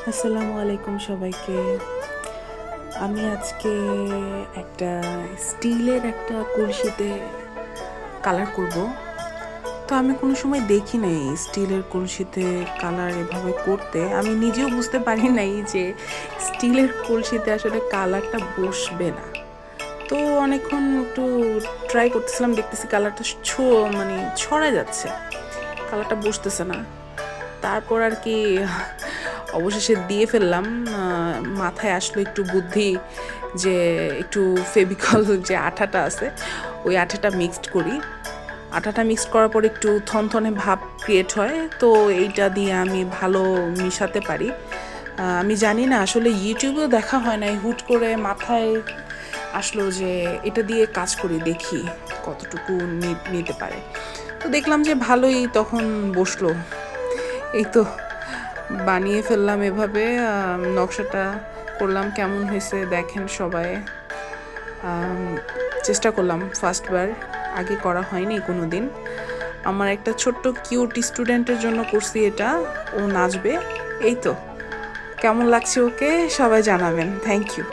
আসসালামু আলাইকুম সবাইকে। আমি আজকে একটা স্টিলের একটা কলসিতে কালার করব। তো আমি কোনো সময় দেখি নাই স্টিলের কলসিতে কালার এভাবে করতে। আমি নিজেও বুঝতে পারি নাই যে স্টিলের কলসিতে আসলে কালারটা বসবে না। তো অনেকক্ষণ একটু ট্রাই করতেছিলাম, দেখতেছি কালারটা মানে ছড়া যাচ্ছে, কালারটা বসতেছে না। তারপর আর কি অবশেষে দিয়ে ফেললাম। মাথায় আসলো একটু বুদ্ধি যে একটু ফেভিকল যে আঠাটা আছে ওই আঠাটা মিক্সড করি। আঠাটা মিক্সড করার পর একটু থনথনে ভাব ক্রিয়েট হয়, তো এইটা দিয়ে আমি ভালো মিশাতে পারি। আমি জানি না, আসলে ইউটিউবেও দেখা হয় না, হুট করে মাথায় আসলো যে এটা দিয়ে কাজ করি, দেখি কতটুকু নিতে পারে। তো দেখলাম যে ভালোই তখন বসলো। এই তো বানিয়ে ফেললাম এভাবে, নকশাটা করলাম। কেমন হয়েছে দেখেন সবাই। চেষ্টা করলাম ফার্স্টবার, আগে করা হয়নি কোনো দিন। আমার একটা ছোট্ট কিউট স্টুডেন্টের জন্য করছি এটা, ও নাচবে। এই তো, কেমন লাগছে ওকে সবাই জানাবেন। Thank you.